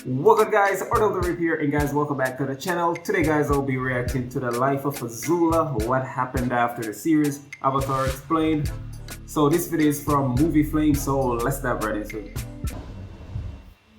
Welcome guys, Arnold the Rip here, and guys, welcome back to the channel. Today guys, I'll be reacting to the life of Azula, what happened after the series, Avatar Explained. So this video is from Movie Flame, so let's dive right into it.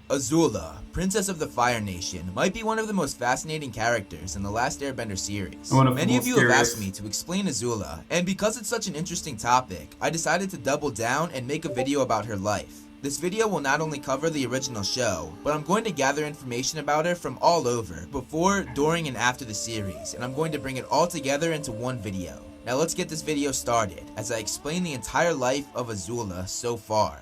Azula, Princess of the Fire Nation, might be one of the most fascinating characters in the Last Airbender series. Many of you have asked me to explain Azula, and because it's such an interesting topic, I decided to double down and make a video about her life. This video will not only cover the original show, but I'm going to gather information about her from all over, before, during, and after the series, and I'm going to bring it all together into one video. Now let's get this video started, as I explain the entire life of Azula so far.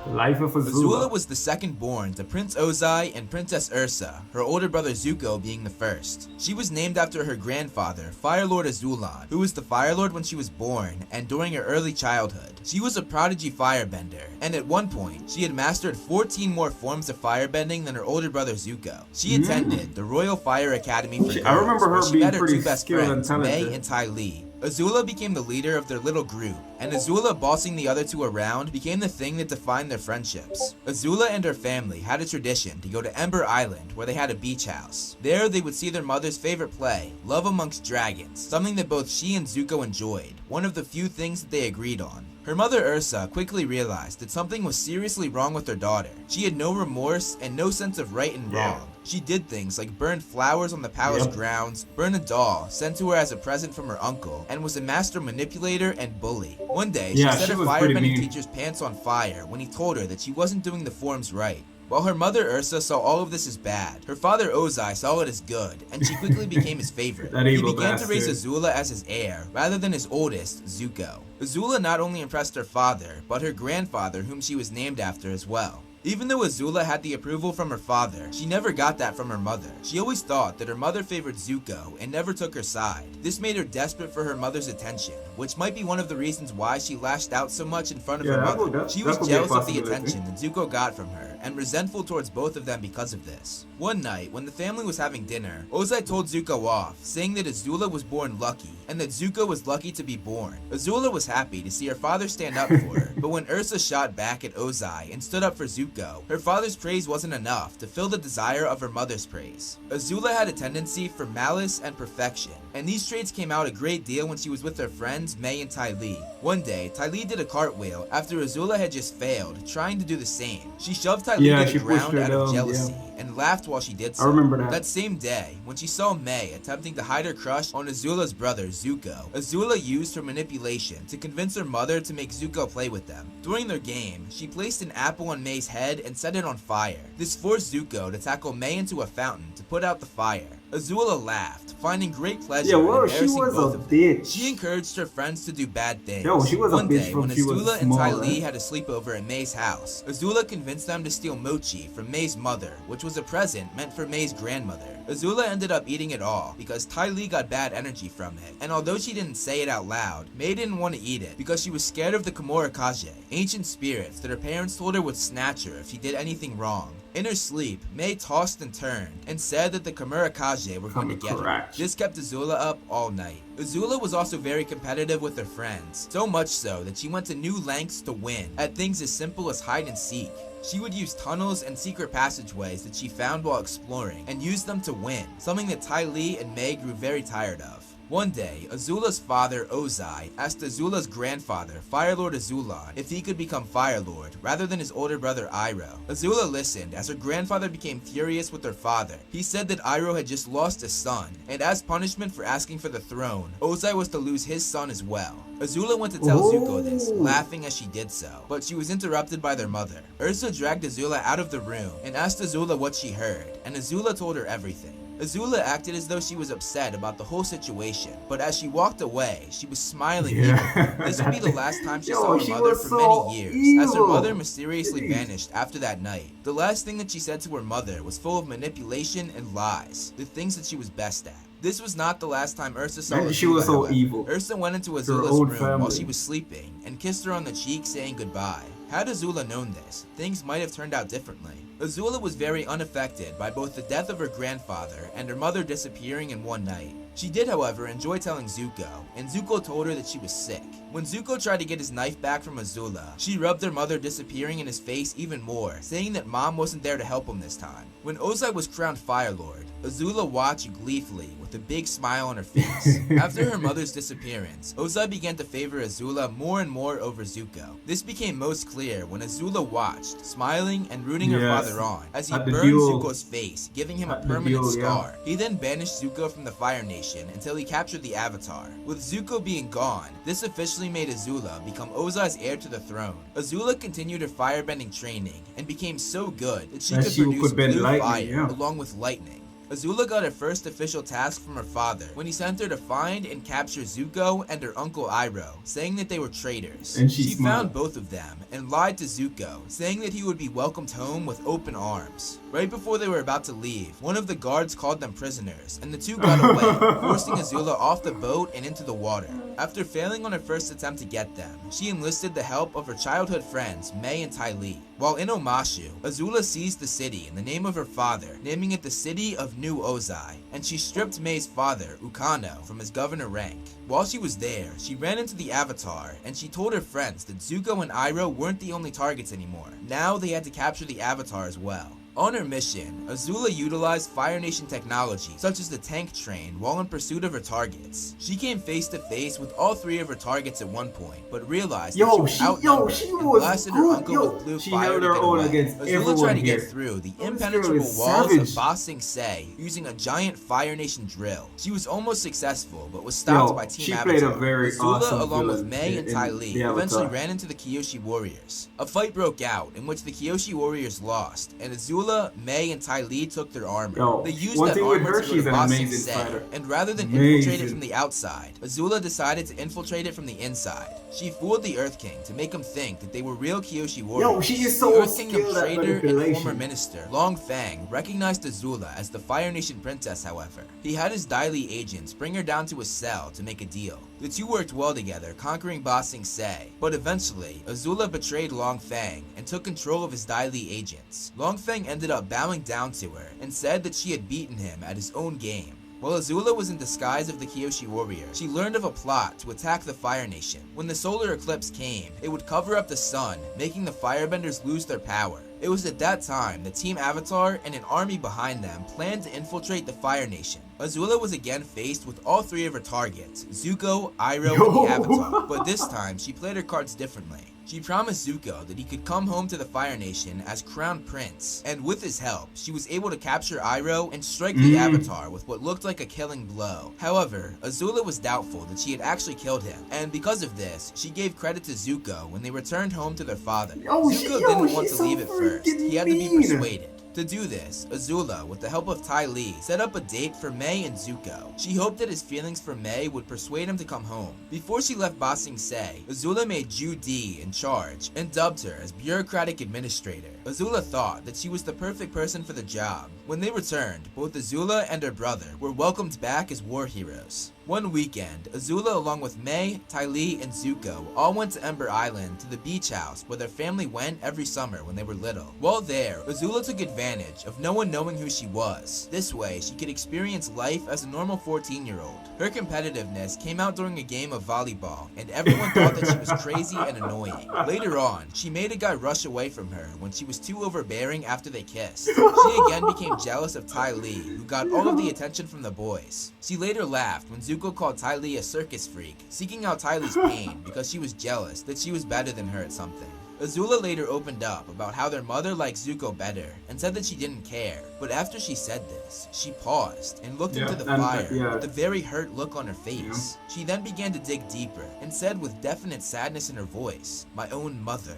Life of Azula. Azula was the second born to Prince Ozai and Princess Ursa, her older brother Zuko being the first. She was named after her grandfather, Fire Lord Azulon, who was the Fire Lord when she was born and during her early childhood. She was a prodigy firebender, and at one point, she had mastered 14 more forms of firebending than her older brother Zuko. She attended the Royal Fire Academy for Girls, I remember her where she being met her pretty two best skilled and friends, talented. May and Ty Lee. Azula became the leader of their little group, and Azula bossing the other two around became the thing that defined their friendships. Azula and her family had a tradition to go to Ember Island, where they had a beach house. There, they would see their mother's favorite play, Love Amongst Dragons, something that both she and Zuko enjoyed, one of the few things that they agreed on. Her mother Ursa quickly realized that something was seriously wrong with her daughter. She had no remorse and no sense of right and wrong. She did things like burn flowers on the palace grounds, burn a doll sent to her as a present from her uncle, and was a master manipulator and bully. One day, she set her firebending teacher's pants on fire when he told her that she wasn't doing the forms right. While her mother Ursa saw all of this as bad, her father Ozai saw it as good, and she quickly became his favorite. He began to raise Azula as his heir, rather than his oldest, Zuko. Azula not only impressed her father, but her grandfather, whom she was named after as well. Even though Azula had the approval from her father, she never got that from her mother. She always thought that her mother favored Zuko and never took her side. This made her desperate for her mother's attention, which might be one of the reasons why she lashed out so much in front of her mother. She was jealous of the attention that Zuko got from her, and resentful towards both of them because of this. One night, when the family was having dinner, Ozai told Zuko off, saying that Azula was born lucky, and that Zuko was lucky to be born. Azula was happy to see her father stand up for her, but when Ursa shot back at Ozai and stood up for Zuko, her father's praise wasn't enough to fill the desire of her mother's praise. Azula had a tendency for malice and perfection, and these traits came out a great deal when she was with her friends May and Ty Lee. One day, Ty Lee did a cartwheel after Azula had just failed, trying to do the same. She shoved Ty Lee to the ground out of jealousy, and laughed while she did so. I remember that. That same day, when she saw May attempting to hide her crush on Azula's brother Zuko, Azula used her manipulation to convince her mother to make Zuko play with them. During their game, she placed an apple on May's head and set it on fire. This forced Zuko to tackle May into a fountain to put out the fire. Azula laughed, finding great pleasure in embarrassing both of them. She encouraged her friends to do bad things. One day, when Azula and Ty Lee had a sleepover at May's house, Azula convinced them to steal mochi from May's mother, which was a present meant for May's grandmother. Azula ended up eating it all because Ty Lee got bad energy from it, and although she didn't say it out loud, May didn't want to eat it because she was scared of the Komorakaje, ancient spirits that her parents told her would snatch her if she did anything wrong. In her sleep, May tossed and turned and said that the Komorakaje were going to get her. This kept Azula up all night. Azula was also very competitive with her friends, so much so that she went to new lengths to win at things as simple as hide and seek. She would use tunnels and secret passageways that she found while exploring and use them to win, something that Ty Lee and May grew very tired of. One day, Azula's father, Ozai, asked Azula's grandfather, Fire Lord Azulon, if he could become Fire Lord, rather than his older brother, Iroh. Azula listened as her grandfather became furious with her father. He said that Iroh had just lost a son, and as punishment for asking for the throne, Ozai was to lose his son as well. Azula went to tell Zuko this, laughing as she did so, but she was interrupted by their mother. Ursa dragged Azula out of the room and asked Azula what she heard, and Azula told her everything. Azula acted as though she was upset about the whole situation, but as she walked away, she was smiling evil. This would be the last time she saw her mother for many years, as her mother mysteriously vanished after that night. The last thing that she said to her mother was full of manipulation and lies, the things that she was best at. This was not the last time Ursa saw Azula. She was so evil. Ursa went into Azula's room while she was sleeping and kissed her on the cheek, saying goodbye. Had Azula known this, things might have turned out differently. Azula was very unaffected by both the death of her grandfather and her mother disappearing in one night. She did, however, enjoy telling Zuko, and Zuko told her that she was sick. When Zuko tried to get his knife back from Azula, she rubbed their mother disappearing in his face even more, saying that Mom wasn't there to help him this time. When Ozai was crowned Fire Lord, Azula watched gleefully with a big smile on her face. After her mother's disappearance, Ozai began to favor Azula more and more over Zuko. This became most clear when Azula watched, smiling and rooting her father on, as he burned Zuko's face, giving him a permanent scar. He then banished Zuko from the Fire Nation until he captured the Avatar. With Zuko being gone, this officially made Azula become Ozai's heir to the throne. Azula continued her firebending training and became so good that she could produce blue fire along with lightning. Azula got her first official task from her father when he sent her to find and capture Zuko and her uncle Iroh, saying that they were traitors. And she found both of them and lied to Zuko, saying that he would be welcomed home with open arms. Right before they were about to leave, one of the guards called them prisoners, and the two got away, forcing Azula off the boat and into the water. After failing on her first attempt to get them, she enlisted the help of her childhood friends Mai and Ty Lee. While in Omashu, Azula seized the city in the name of her father, naming it the City of New Ozai, and she stripped Mei's father, Ukano, from his governor rank. While she was there, she ran into the Avatar, and she told her friends that Zuko and Iroh weren't the only targets anymore. Now they had to capture the Avatar as well. On her mission, Azula utilized Fire Nation technology, such as the tank train, while in pursuit of her targets. She came face to face with all three of her targets at one point, but realized that she was outnumbered and blasted her uncle with blue fire to get away. Azula tried to get through the impenetrable walls of Ba Sing Se using a giant Fire Nation drill. She was almost successful, but was stopped by Team Avatar. Azula, along with Mai and Ty Lee, eventually ran into the Kyoshi warriors. A fight broke out in which the Kyoshi warriors lost, and Azula, Mai, and Ty Lee took their armor. They used that armor to go to Ba Sing Se, and rather than infiltrate it from the outside, Azula decided to infiltrate it from the inside. She fooled the Earth King to make him think that they were real Kyoshi warriors. She is so the Earth Kingdom's traitor and former minister, Long Fang, recognized Azula as the Fire Nation princess, however. He had his Dai Li agents bring her down to his cell to make a deal. The two worked well together, conquering Ba Sing Se, but eventually, Azula betrayed Long Fang and took control of his Dai Li agents. Long Fang ended up bowing down to her and said that she had beaten him at his own game. While Azula was in disguise of the Kyoshi warrior, she learned of a plot to attack the Fire Nation. When the solar eclipse came, it would cover up the sun, making the firebenders lose their power. It was at that time that Team Avatar and an army behind them planned to infiltrate the Fire Nation. Azula was again faced with all three of her targets, Zuko, Iroh, and the Avatar, but this time she played her cards differently. She promised Zuko that he could come home to the Fire Nation as Crown Prince, and with his help, she was able to capture Iroh and strike the Avatar with what looked like a killing blow. However, Azula was doubtful that she had actually killed him, and because of this, she gave credit to Zuko when they returned home to their father. Zuko didn't want to leave at first. He had to be persuaded. To do this, Azula, with the help of Ty Lee, set up a date for Mai and Zuko. She hoped that his feelings for Mai would persuade him to come home. Before she left Ba Sing Se, Azula made Ju Di in charge and dubbed her as bureaucratic administrator. Azula thought that she was the perfect person for the job. When they returned, both Azula and her brother were welcomed back as war heroes. One weekend, Azula along with Mai, Ty Lee, and Zuko all went to Ember Island to the beach house where their family went every summer when they were little. While there, Azula took advantage of no one knowing who she was. This way, she could experience life as a normal 14-year-old. Her competitiveness came out during a game of volleyball, and everyone thought that she was crazy and annoying. Later on, she made a guy rush away from her when she was too overbearing after they kissed. She again became jealous of Ty Lee, who got all of the attention from the boys. She later laughed when Zuko called Ty Lee a circus freak, seeking out Ty Lee's pain because she was jealous that she was better than her at something. Azula later opened up about how their mother liked Zuko better and said that she didn't care, but after she said this, she paused and looked into the fire with a very hurt look on her face. She then began to dig deeper and said with definite sadness in her voice, "My own mother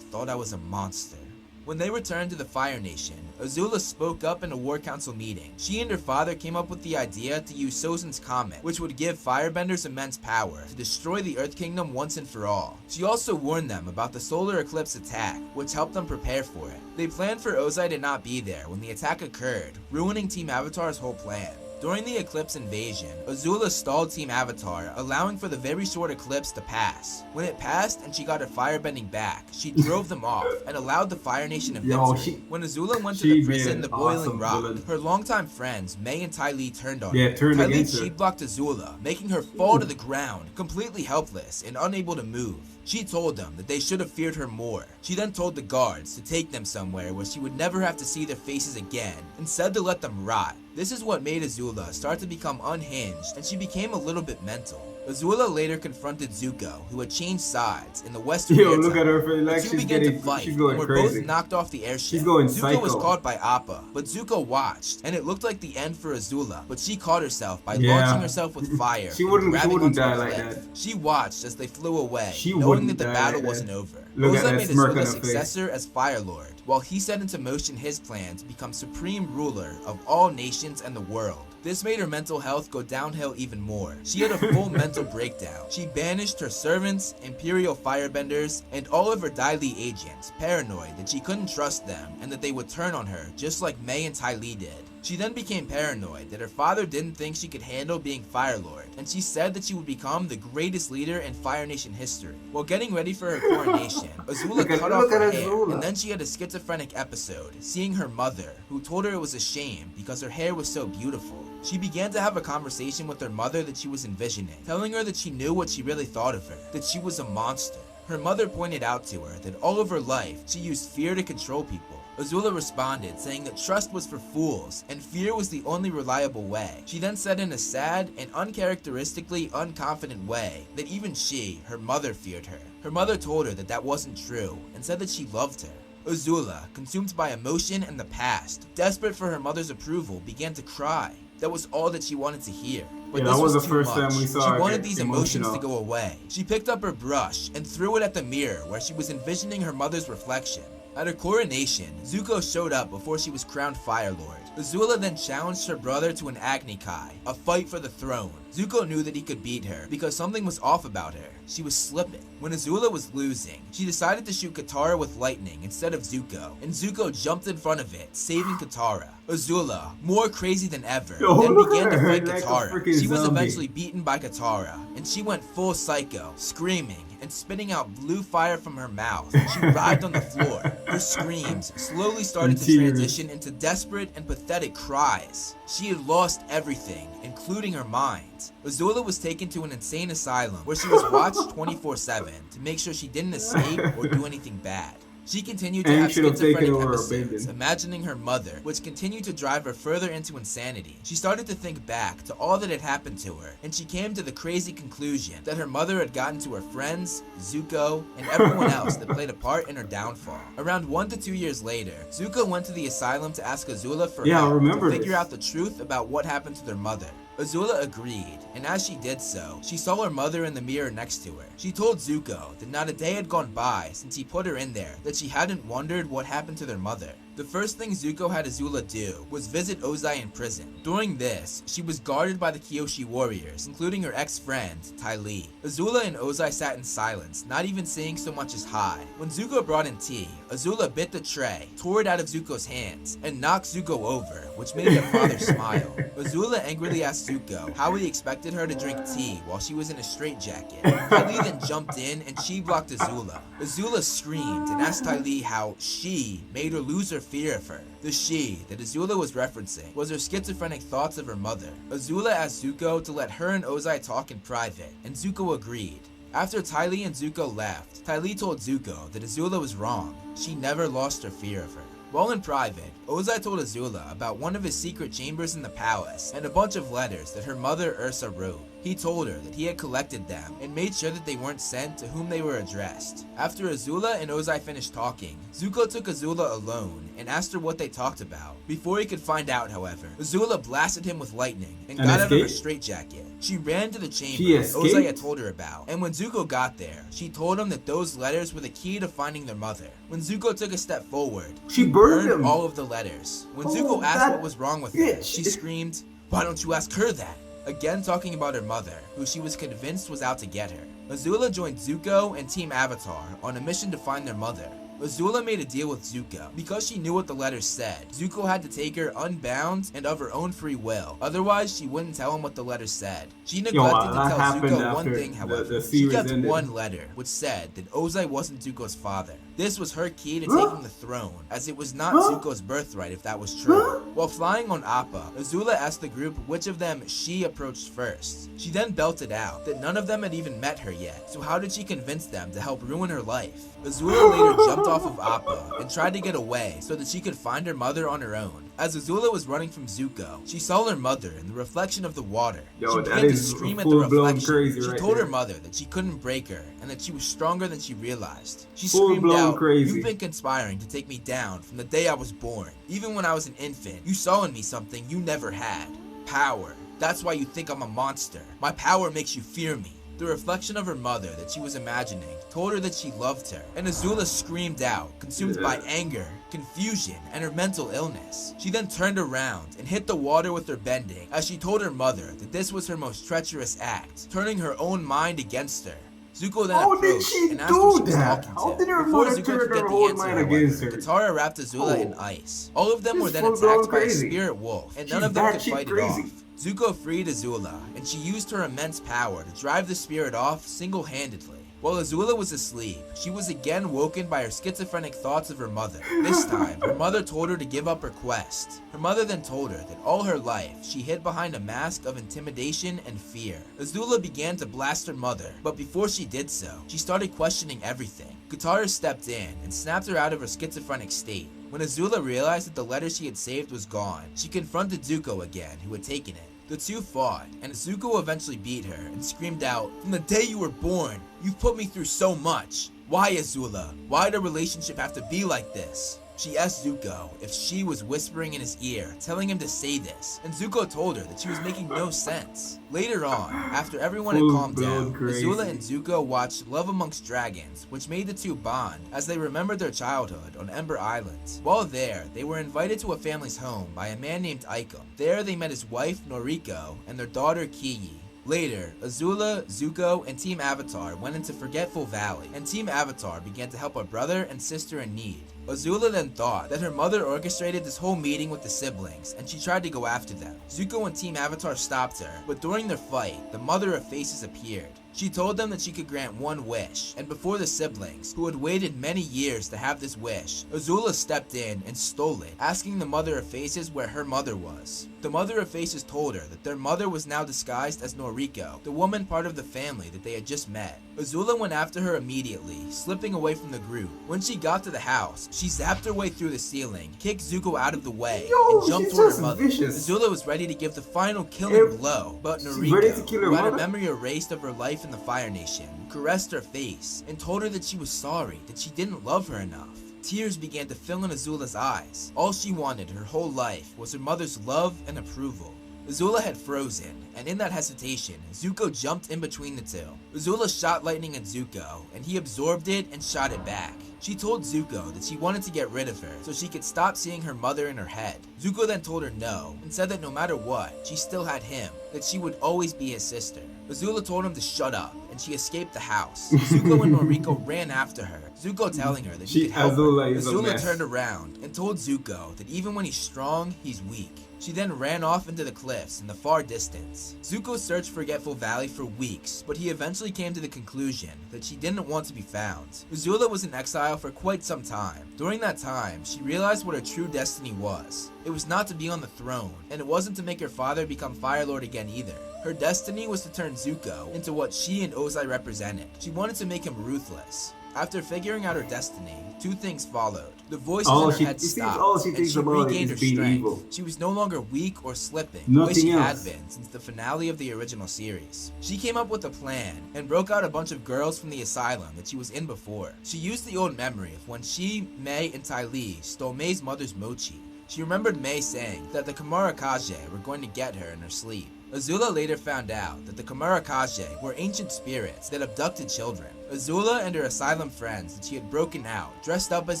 thought I was a monster." When they returned to the Fire Nation, Azula spoke up in a War Council meeting. She and her father came up with the idea to use Sozin's Comet, which would give firebenders immense power to destroy the Earth Kingdom once and for all. She also warned them about the solar eclipse attack, which helped them prepare for it. They planned for Ozai to not be there when the attack occurred, ruining Team Avatar's whole plan. During the eclipse invasion, Azula stalled Team Avatar, allowing for the very short eclipse to pass. When it passed and she got her firebending back, she drove them off and allowed the Fire Nation to victory. When Azula went to the prison, the Boiling Rock, her longtime friends, May and Ty Lee turned on her. Ty Lee cheat-blocked Azula, making her fall to the ground, completely helpless and unable to move. She told them that they should have feared her more. She then told the guards to take them somewhere where she would never have to see their faces again, and said to let them rot. This is what made Azula start to become unhinged, and she became a little bit mental. Azula later confronted Zuko, who had changed sides in the western air look at her face, like the two began to fight and were both knocked off the airship. Zuko was caught by Appa, but Zuko watched, and it looked like the end for Azula, but she caught herself by launching herself with fire. She wouldn't die like that. She watched as they flew away, knowing that the battle wasn't over. Ozai made Azula successor as Fire Lord, while he set into motion his plan to become supreme ruler of all nations and the world. This made her mental health go downhill even more. She had a full mental breakdown. She banished her servants, Imperial Firebenders, and all of her Dai Li agents, paranoid that she couldn't trust them and that they would turn on her just like May and Ty Lee did. She then became paranoid that her father didn't think she could handle being Fire Lord, and she said that she would become the greatest leader in Fire Nation history. While getting ready for her coronation, Azula cut off her hair, and then she had a schizophrenic episode, seeing her mother, who told her it was a shame because her hair was so beautiful. She began to have a conversation with her mother that she was envisioning, telling her that she knew what she really thought of her, that she was a monster. Her mother pointed out to her that all of her life, she used fear to control people. Azula responded, saying that trust was for fools, and fear was the only reliable way. She then said in a sad and uncharacteristically unconfident way that even she, her mother, feared her. Her mother told her that that wasn't true, and said that she loved her. Azula, consumed by emotion and the past, desperate for her mother's approval, began to cry. That was all that she wanted to hear. But this was the first time we saw her. She wanted these emotions to go away. She picked up her brush and threw it at the mirror where she was envisioning her mother's reflection. At her coronation, Zuko showed up before she was crowned Fire Lord. Azula then challenged her brother to an Agni Kai, a fight for the throne. Zuko knew that he could beat her because something was off about her. She was slipping. When Azula was losing, she decided to shoot Katara with lightning instead of Zuko, and Zuko jumped in front of it, saving Katara. Azula, more crazy than ever, then began to fight Katara. She was eventually beaten by Katara, and she went full psycho, screaming and spitting out blue fire from her mouth. She writhed on the floor. Her screams slowly started to transition into desperate and pathetic cries. She had lost everything, including her mind. Azula was taken to an insane asylum where she was watched 24/7 to make sure she didn't escape or do anything bad. She continued to have schizophrenic episodes, imagining her mother, which continued to drive her further into insanity. She started to think back to all that had happened to her, and she came to the crazy conclusion that her mother had gotten to her friends, Zuko, and everyone else that played a part in her downfall. Around 1 to 2 years later, Zuko went to the asylum to ask Azula for help to figure out the truth about what happened to their mother. Azula agreed, and as she did so, she saw her mother in the mirror next to her. She told Zuko that not a day had gone by since he put her in there that she hadn't wondered what happened to their mother. The first thing Zuko had Azula do was visit Ozai in prison. During this, she was guarded by the Kyoshi warriors, including her ex-friend, Ty Lee. Azula and Ozai sat in silence, not even saying so much as hi. When Zuko brought in tea, Azula bit the tray, tore it out of Zuko's hands, and knocked Zuko over, which made their father smile. Azula angrily asked Zuko how he expected her to drink tea while she was in a straitjacket. Ty Lee then jumped in and she blocked Azula. Azula screamed and asked Ty Lee how she made her lose her fear of her. The she that Azula was referencing was her schizophrenic thoughts of her mother. Azula asked Zuko to let her and Ozai talk in private, and Zuko agreed. After Ty Lee and Zuko left, Ty Lee told Zuko that Azula was wrong. She never lost her fear of her. While in private, Ozai told Azula about one of his secret chambers in the palace and a bunch of letters that her mother Ursa wrote. He told her that he had collected them and made sure that they weren't sent to whom they were addressed. After Azula and Ozai finished talking, Zuko took Azula alone and asked her what they talked about. Before he could find out, however, Azula blasted him with lightning and got out of her straitjacket. She ran to the chamber that Ozai had told her about, and when Zuko got there, she told him that those letters were the key to finding their mother. When Zuko took a step forward, she burned all of the letters. When Zuko asked what was wrong with her, she screamed, "Why don't you ask her that?" Again talking about her mother, who she was convinced was out to get her. Azula joined Zuko and Team Avatar on a mission to find their mother. Azula made a deal with Zuko. Because she knew what the letters said, Zuko had to take her unbound and of her own free will. Otherwise, she wouldn't tell him what the letter said. She neglected to tell Zuko one thing, however. She kept one letter, which said that Ozai wasn't Zuko's father. This was her key to taking the throne, as it was not Zuko's birthright if that was true. While flying on Appa, Azula asked the group which of them she approached first. She then belted out that none of them had even met her yet, so how did she convince them to help ruin her life? Azula later jumped off of Appa and tried to get away so that she could find her mother on her own. As Azula was running from Zuko, she saw her mother in the reflection of the water. She began to scream at the reflection. She told her mother that she couldn't break her and that she was stronger than she realized. She screamed out, "You've been conspiring to take me down from the day I was born. Even when I was an infant, you saw in me something you never had. Power. That's why you think I'm a monster. My power makes you fear me." The reflection of her mother that she was imagining told her that she loved her, and Azula screamed out, consumed by anger, confusion, and her mental illness. She then turned around and hit the water with her bending as she told her mother that this was her most treacherous act, turning her own mind against her. Zuko then approached and asked who she was talking to. Before Zuko could get the answer, however, Katara wrapped Azula in ice. All of them were then attacked by a spirit wolf, and none of them could fight it off. Zuko freed Azula, and she used her immense power to drive the spirit off single-handedly. While Azula was asleep, she was again woken by her schizophrenic thoughts of her mother. This time, her mother told her to give up her quest. Her mother then told her that all her life, she hid behind a mask of intimidation and fear. Azula began to blast her mother, but before she did so, she started questioning everything. Katara stepped in and snapped her out of her schizophrenic state. When Azula realized that the letter she had saved was gone, she confronted Zuko again, who had taken it. The two fought, and Zuko eventually beat her and screamed out, "From the day you were born, you've put me through so much. Why, Azula? Why did our relationship have to be like this?" She asked Zuko if she was whispering in his ear, telling him to say this, and Zuko told her that she was making no sense. Later on, after everyone had calmed down, Azula and Zuko watched Love Amongst Dragons, which made the two bond as they remembered their childhood on Ember Island. While there, they were invited to a family's home by a man named Ikem. There, they met his wife, Noriko, and their daughter, Kiyi. Later, Azula, Zuko, and Team Avatar went into Forgetful Valley, and Team Avatar began to help a brother and sister in need. Azula then thought that her mother orchestrated this whole meeting with the siblings, and she tried to go after them. Zuko and Team Avatar stopped her, but during their fight, the Mother of Faces appeared. She told them that she could grant one wish, and before the siblings, who had waited many years to have this wish, Azula stepped in and stole it, asking the Mother of Faces where her mother was. The Mother of Faces told her that their mother was now disguised as Noriko, the woman part of the family that they had just met. Azula went after her immediately, slipping away from the group. When she got to the house, she zapped her way through the ceiling, kicked Zuko out of the way, and jumped toward her mother. Azula was ready to give the final killing blow, but Noriko, who had a memory erased of her life in the Fire Nation, caressed her face and told her that she was sorry, that she didn't love her enough. Tears began to fill in Azula's eyes. All she wanted her whole life was her mother's love and approval. Azula had frozen, and in that hesitation, Zuko jumped in between the two. Azula shot lightning at Zuko, and he absorbed it and shot it back. She told Zuko that she wanted to get rid of her so she could stop seeing her mother in her head. Zuko then told her no, and said that no matter what, she still had him, that she would always be his sister. Azula told him to shut up, and she escaped the house. Zuko and Noriko ran after her, Zuko telling her that he could help her. Azula turned around and told Zuko that even when he's strong, he's weak. She then ran off into the cliffs in the far distance. Zuko searched Forgetful Valley for weeks, but he eventually came to the conclusion that she didn't want to be found. Azula was in exile for quite some time. During that time, she realized what her true destiny was. It was not to be on the throne, and it wasn't to make her father become Fire Lord again either. Her destiny was to turn Zuko into what she and Ozai represented. She wanted to make him ruthless. After figuring out her destiny, two things followed. The voice in her head stopped, and she regained her strength. She was no longer weak or slipping, the way she had been since the finale of the original series. She came up with a plan, and broke out a bunch of girls from the asylum that she was in before. She used the old memory of when she, Mei, and Ty Lee stole Mei's mother's mochi. She remembered Mei saying that the Kamarakaje were going to get her in her sleep. Azula later found out that the Kamarakaje were ancient spirits that abducted children. Azula and her asylum friends that she had broken out dressed up as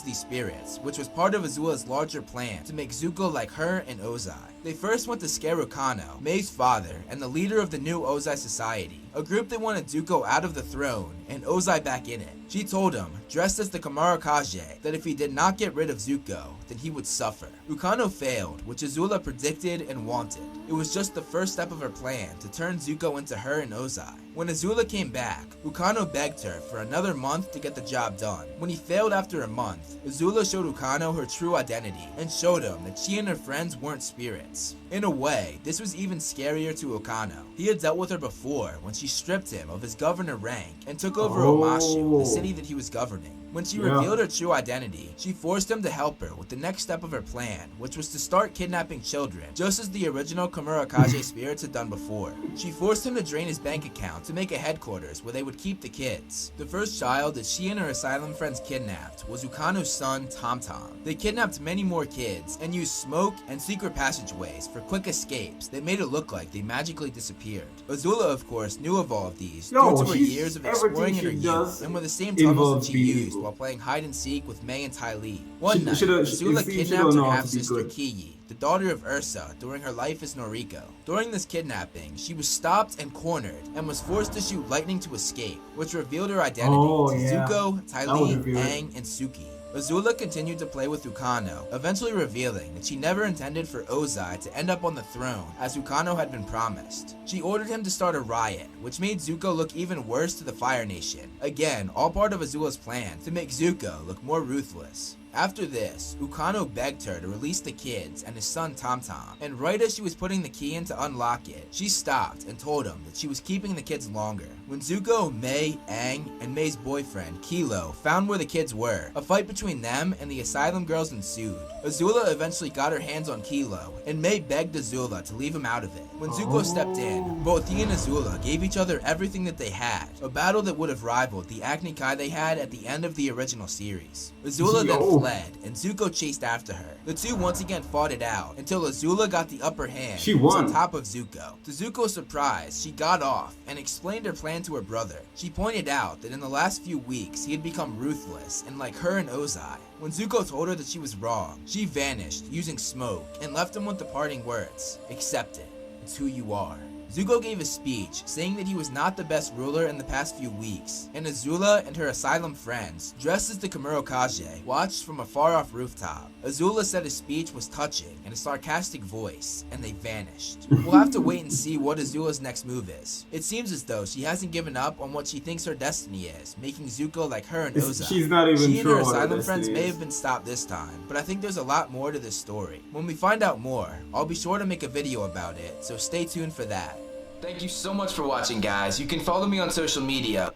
these spirits, which was part of Azula's larger plan to make Zuko like her and Ozai. They first went to scare Ukano, Mei's father, and the leader of the new Ozai Society, a group that wanted Zuko out of the throne and Ozai back in it. She told him, dressed as the Kamara Kage, that if he did not get rid of Zuko, then he would suffer. Ukano failed, which Azula predicted and wanted. It was just the first step of her plan to turn Zuko into her and Ozai. When Azula came back, Ukano begged her for another month to get the job done. When he failed after a month, Azula showed Ukano her true identity and showed him that she and her friends weren't spirits. In a way, this was even scarier to Ukano. He had dealt with her before when she stripped him of his governor rank and took over Omashu, the city that he was governing. When she revealed her true identity, she forced him to help her with the next step of her plan, which was to start kidnapping children, just as the original Kamura Kage spirits had done before. She forced him to drain his bank account to make a headquarters where they would keep the kids. The first child that she and her asylum friends kidnapped was Ukano's son, Tom Tom. They kidnapped many more kids and used smoke and secret passageways for quick escapes that made it look like they magically disappeared. Azula, of course, knew of all of these due to her years of exploring in her youth and were the same tunnels that she used while playing hide and seek with Mei and Ty Lee. One night, Azula kidnapped her half-sister Kiyi, the daughter of Ursa, during her life as Noriko. During this kidnapping, she was stopped and cornered and was forced to shoot lightning to escape, which revealed her identity to Zuko, Ty Lee, Aang, and Suki. Azula continued to play with Ukano, eventually revealing that she never intended for Ozai to end up on the throne as Ukano had been promised. She ordered him to start a riot, which made Zuko look even worse to the Fire Nation. Again, all part of Azula's plan to make Zuko look more ruthless. After this, Ukano begged her to release the kids and his son Tom Tom, and right as she was putting the key in to unlock it, she stopped and told him that she was keeping the kids longer. When Zuko, Mei, Aang, and Mei's boyfriend, Kilo, found where the kids were, a fight between them and the asylum girls ensued. Azula eventually got her hands on Kilo, and Mei begged Azula to leave him out of it. When Zuko stepped in, both he and Azula gave each other everything that they had, a battle that would have rivaled the Agni Kai they had at the end of the original series. Azula then fled, and Zuko chased after her. The two once again fought it out until Azula got the upper hand. She won. On top of Zuko. To Zuko's surprise, she got off and explained her plan to her brother. She pointed out that in the last few weeks, he had become ruthless and like her and Ozai. When Zuko told her that she was wrong, she vanished using smoke and left him with the parting words, "Accept it. It's who you are." Zuko gave a speech saying that he was not the best ruler in the past few weeks, and Azula and her asylum friends, dressed as the Kamuro Kage, watched from a far-off rooftop. Azula said his speech was touching in a sarcastic voice, and they vanished. We'll have to wait and see what Azula's next move is. It seems as though she hasn't given up on what she thinks her destiny is, making Zuko like her and Ozai. She's not even She and sure her what asylum her friends destiny may is. have been stopped this time, but I think there's a lot more to this story. When we find out more, I'll be sure to make a video about it, so stay tuned for that. Thank you so much for watching, guys. You can follow me on social media.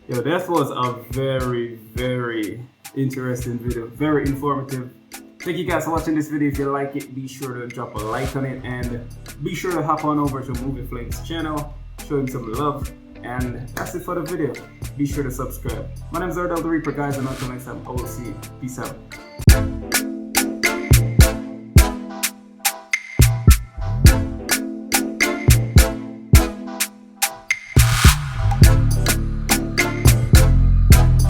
Yo, that was a very, very interesting video. Very informative. Thank you guys for watching this video. If you like it, be sure to drop a like on it. And be sure to hop on over to Movie Flames channel. Show him some love. And that's it for the video. Be sure to subscribe. My name is Ardell the Reaper, guys. And until next time, I will see you. Peace out.